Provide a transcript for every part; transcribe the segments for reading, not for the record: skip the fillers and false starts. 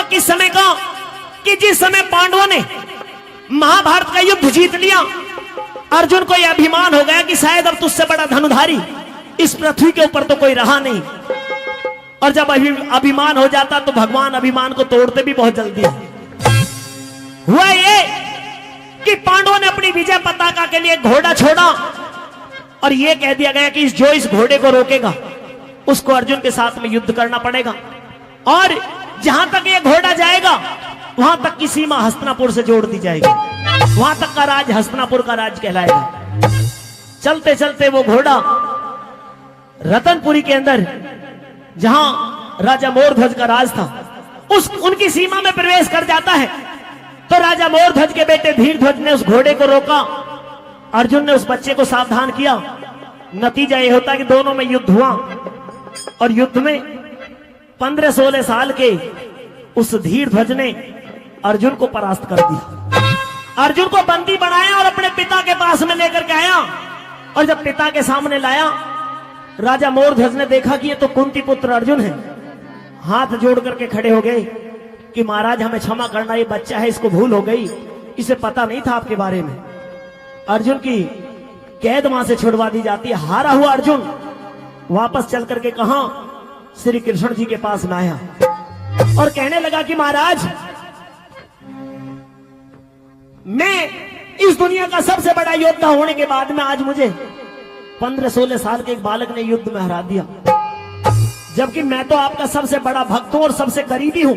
किस समय का कि जिस समय पांडवों ने महाभारत का युद्ध जीत लिया, अर्जुन को यह अभिमान हो गया कि शायद अब तुझसे बड़ा धनुधारी इस पृथ्वी के ऊपर तो कोई रहा नहीं। और जब अभिमान हो जाता तो भगवान अभिमान को तोड़ते भी बहुत जल्दी है। हुआ ये कि पांडवों ने अपनी विजय पताका के लिए घोड़ा छोड़ा और यह कह दिया गया कि जो इस घोड़े को रोकेगा उसको अर्जुन के साथ में युद्ध करना पड़ेगा, और जहां तक ये घोड़ा जाएगा वहां तक की सीमा हस्तिनापुर से जोड़ दी जाएगी, वहां तक का राज हस्तिनापुर का राज कहलाएगा। चलते चलते वो घोड़ा रतनपुरी के अंदर जहां राजा मोरध्वज का राज था उनकी सीमा में प्रवेश कर जाता है। तो राजा मोरध्वज के बेटे धीरध्वज ने उस घोड़े को रोका, अर्जुन ने उस बच्चे को सावधान किया। नतीजा यह होता कि दोनों में युद्ध हुआ और युद्ध में 15-16 साल के उस धीरध्वज ने अर्जुन को परास्त कर दिया। अर्जुन को बंदी बनाया और अपने पिता के पास में लेकर के आया, और जब पिता के सामने लाया राजा मोरध्वज ने देखा कि ये तो कुंती पुत्र अर्जुन है। हाथ जोड़ करके खड़े हो गए कि महाराज हमें क्षमा करना, ये बच्चा है, इसको भूल हो गई, इसे पता नहीं था आपके बारे में। अर्जुन की कैद वहां से छुड़वा दी जाती है। हारा हुआ अर्जुन वापस चल करके कहा श्री कृष्ण जी के पास में आया और कहने लगा कि महाराज मैं इस दुनिया का सबसे बड़ा योद्धा होने के बाद में आज मुझे 15-16 साल के एक बालक ने युद्ध में हरा दिया, जबकि मैं तो आपका सबसे बड़ा भक्त हूं और सबसे करीबी हूं।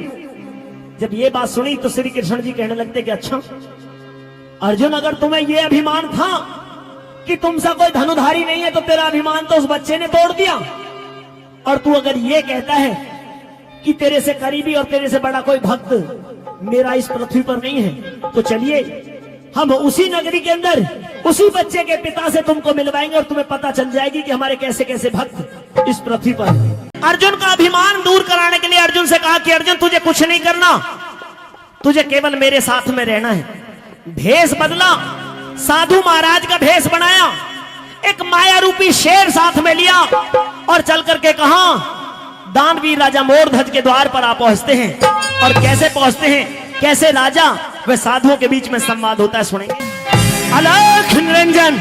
जब ये बात सुनी तो श्री कृष्ण जी कहने लगते कि अच्छा अर्जुन, अगर तुम्हें यह अभिमान था कि तुमसा कोई धनुधारी नहीं है तो तेरा अभिमान तो उस बच्चे ने तोड़ दिया, और तू अगर ये कहता है कि तेरे से करीबी और तेरे से बड़ा कोई भक्त मेरा इस पृथ्वी पर नहीं है, तो चलिए हम उसी नगरी के अंदर उसी बच्चे के पिता से तुमको मिलवाएंगे और तुम्हें पता चल जाएगी कि हमारे कैसे कैसे भक्त इस पृथ्वी पर। अर्जुन का अभिमान दूर कराने के लिए अर्जुन से कहा कि अर्जुन तुझे कुछ नहीं करना, तुझे केवल मेरे साथ में रहना है। भेष बदला, साधु महाराज का भेष बनाया, एक माया रूपी शेर साथ में लिया और चल करके कहा दानवीर राजा मोरध्वज के द्वार पर आप पहुंचते हैं। और कैसे पहुंचते हैं, कैसे राजा व साधुओं के बीच में संवाद होता है, सुनेंगे। अलख निरंजन,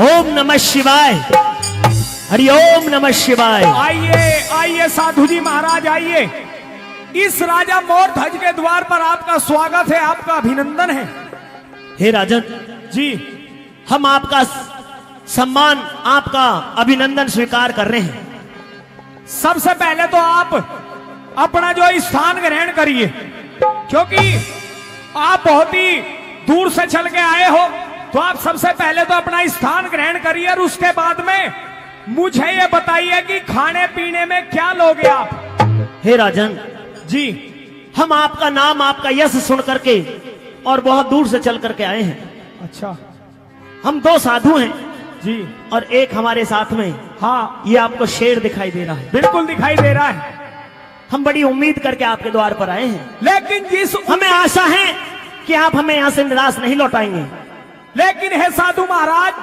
ओम नमः शिवाय, हरि ओम नमः शिवाय। आइए आइए साधु जी महाराज आइए, इस राजा मोरध्वज के द्वार पर आपका स्वागत है, आपका अभिनंदन है। हे राजन जी, हम आपका सम्मान, आपका अभिनंदन स्वीकार कर रहे हैं। सबसे पहले तो आप अपना जो स्थान ग्रहण करिए, क्योंकि आप बहुत ही दूर से चल के आए हो, तो आप सबसे पहले तो अपना स्थान ग्रहण करिए और उसके बाद में मुझे ये बताइए कि खाने पीने में क्या लोगे आप। हे राजन जी, हम आपका नाम, आपका यश सुन करके और बहुत दूर से चल करके आए हैं। अच्छा, हम 2 साधु हैं जी, और एक हमारे साथ में, हाँ, ये आपको शेर दिखाई दे रहा है। बिल्कुल दिखाई दे रहा है। हम बड़ी उम्मीद करके आपके द्वार पर आए हैं, लेकिन हमें आशा है कि आप हमें यहां से निराश नहीं लौटाएंगे। लेकिन हे साधु महाराज,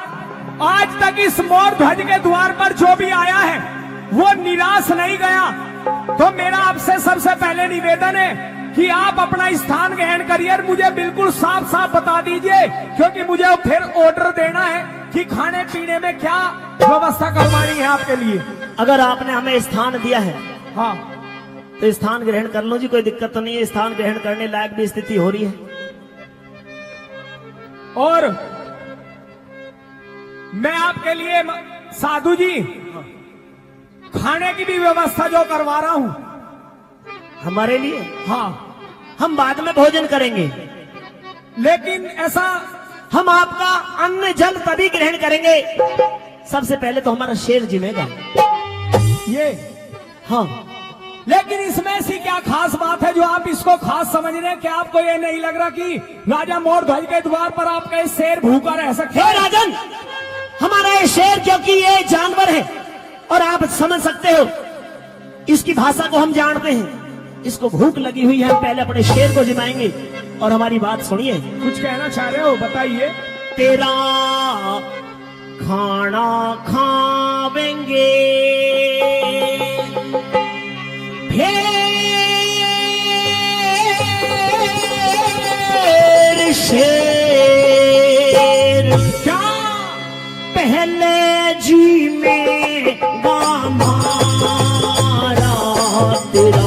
आज तक इस मोरध्वज के द्वार पर जो भी आया है वो निराश नहीं गया, तो मेरा आपसे सबसे पहले निवेदन है कि आप अपना स्थान ग्रहण करिए और मुझे बिल्कुल साफ साफ बता दीजिए, क्योंकि मुझे फिर ऑर्डर देना है कि खाने पीने में क्या व्यवस्था करवानी है आपके लिए। अगर आपने हमें स्थान दिया है, हाँ, तो स्थान ग्रहण कर लो जी, कोई दिक्कत तो नहीं है। स्थान ग्रहण करने लायक भी स्थिति हो रही है। और मैं आपके लिए साधु जी खाने की भी व्यवस्था जो करवा रहा हूं। हमारे लिए? हाँ, हम बाद में भोजन करेंगे, लेकिन ऐसा हम आपका अन्न जल तभी ग्रहण करेंगे, सबसे पहले तो हमारा शेर जिमेगा। ये, हाँ, लेकिन इसमें ऐसी क्या खास बात है जो आप इसको खास समझ रहे हैं? क्या आपको ये नहीं लग रहा कि राजा मोरध्वज के द्वार पर आपका ये शेर भूखा रह सकता है? राजन, हमारा ये शेर, क्योंकि ये जानवर है और आप समझ सकते हो, इसकी भाषा को हम जानते हैं, इसको भूख लगी हुई है, हम पहले अपने शेर को जिमाएंगे। और हमारी बात सुनिए। कुछ कहना चाह रहे हो, बताइए। तेरा खाना खावेंगे,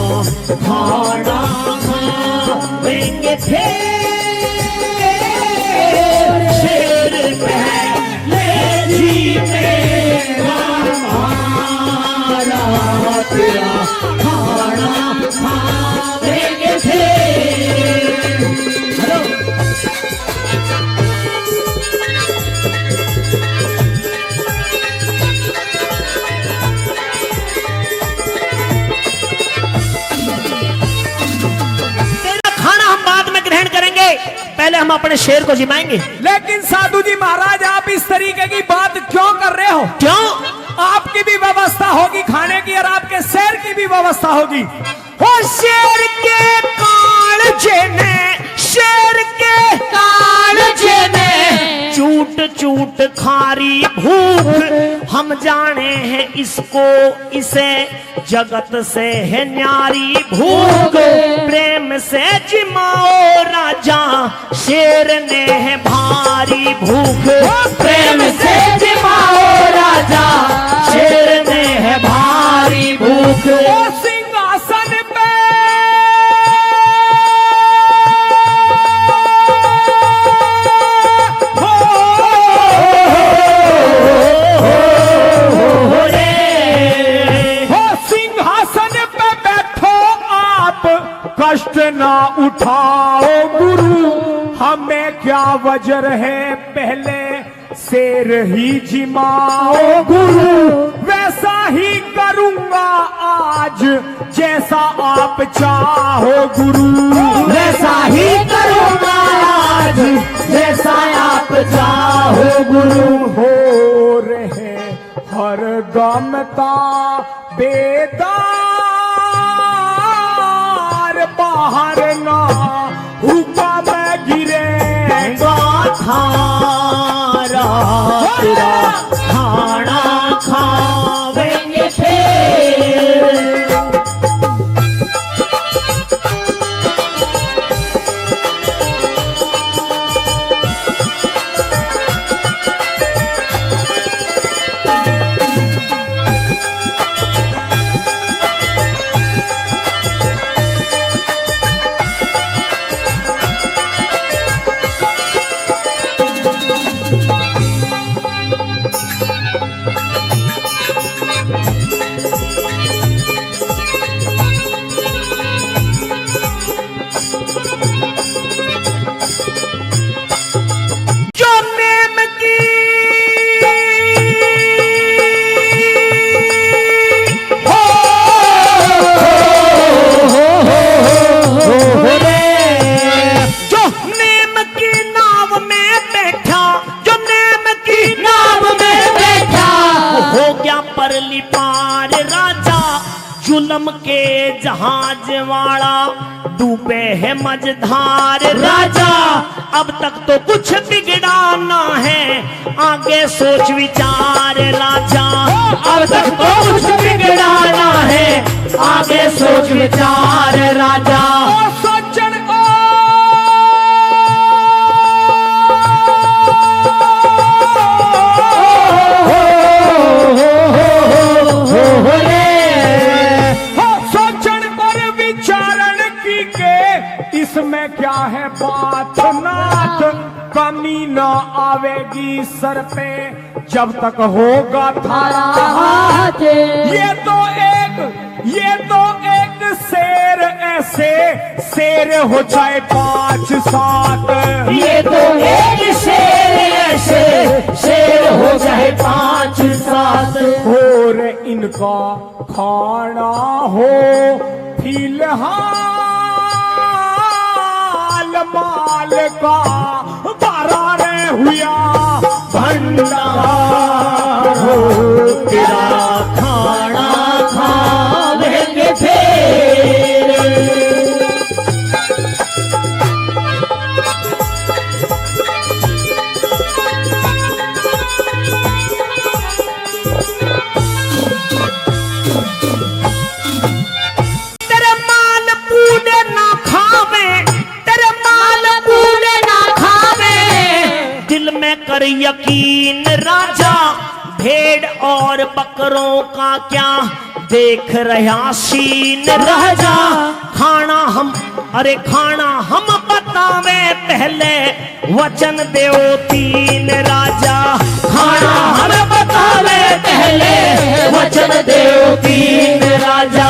खाना खावेंगे फिर शेर पहले जी मेरा हमारा तेरा खाना खावेंगे फिर। हेलो पहले हम अपने शेर को जिमाएंगे। लेकिन साधु जी महाराज, आप इस तरीके की बात क्यों कर रहे हो? क्यों? आपकी भी व्यवस्था होगी खाने की और आपके शेर की भी व्यवस्था होगी। हो शेर के कालजे ने, शेर के कालजे ने चूट चूट खारी भूख, हम जाने हैं इसको, इसे जगत से है न्यारी भूख। प्रेम से जिमाओ राजा, शेर ने है भारी भूख। प्रेम से जिमाओ राजा, शेर ने है भारी भूख। सिंहासन पे कष्ट ना उठाओ गुरु, हमें क्या वजर है, पहले शेर ही जिमाओ गुरु। वैसा ही करूंगा आज जैसा आप चाहो गुरु, वैसा ही करूंगा आज जैसा आप चाहो गुरु। हो रहे हर गम का बेदार, बाहर ना हुक्म गिरेगा थारा तेरा खाना खावेंगे फिर। जुल्म के जहाज वाला डूबे है मझधार राजा, अब तक तो कुछ बिगड़ाना है, आगे सोच विचार राजा। अब तक तो कुछ बिगड़ाना है, आगे सोच विचार राजा। सोचन इसमें क्या है बात नाथ, कमी न आवेगी सर पे जब तक होगा थारा हाथ। ये तो एक शेर ऐसे शेर हो जाए 5-7, ये तो एक शेर ऐसे शेर हो जाए 5-7। और इनका खाना हो फिलहाल माल का बरारे हुआ भंडार, तेरा खाना खावेंगे फिर। तेरे माल पूरे ना खावे, तेरे माल पूरे ना खावे, दिल में कर यकीन राजा, भेड़ और बकरों का क्या देख रहा सीन राजा, खाना हम बतावे पहले, वचन देव तीन राजा। खाना हम बतावे पहले, वचन देव तीन राजा।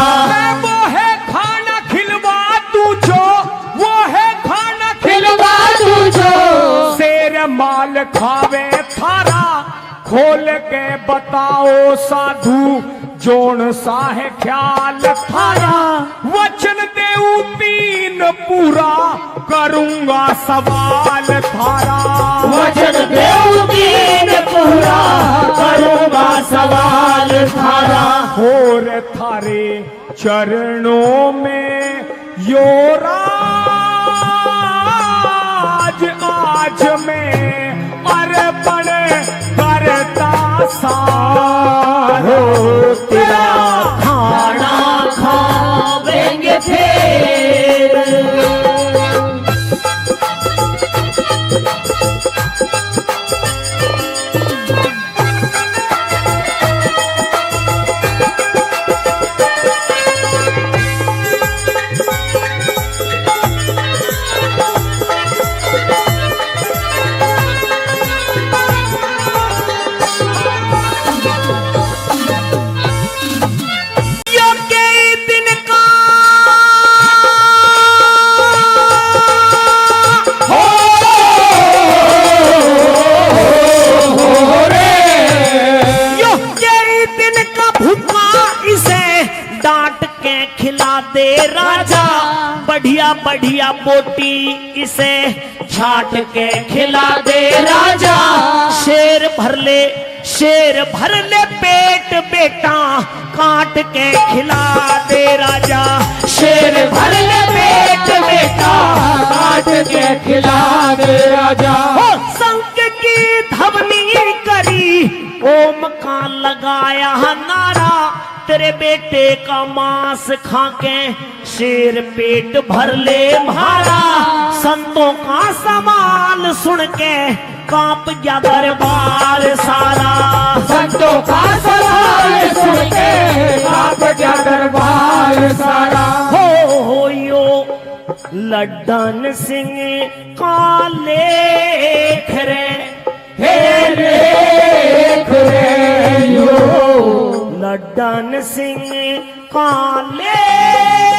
वो है खाना खिलवा तू जो, वो है खाना खिलवा तू जो, शेर माल खावे थारा, खोल के बताओ साधु जोन सा है ख्याल थारा। वचन देऊ तीन पूरा, करूंगा सवाल थारा। वचन देव तीन पूरा, करूंगा सवाल थारा। और थारे चरणों में यो राज आज में अर्पण करता सारो। तेरा खाना खावेंगे फिर, दे राजा। बढ़िया बढ़िया बोटी इसे छाट के खिला दे राजा। शेर भर ले पेट बेटा, काट के खिला दे राजा। शेर भर ले पेट बेटा, काट के खिला दे राजा। संक की धवनी करी, ओम का लगाया नारा। तेरे बेटे का मांस खाके शेर पेट भर ले मारा। संतों का सवाल सुन के कांप गया दरबार सारा। संतों का सवाल सुन के कांप गया दरबार सारा। हो यो लड्डन सिंह का लेख रे, हे लेख रे यो लड्डन सिंह का लेख।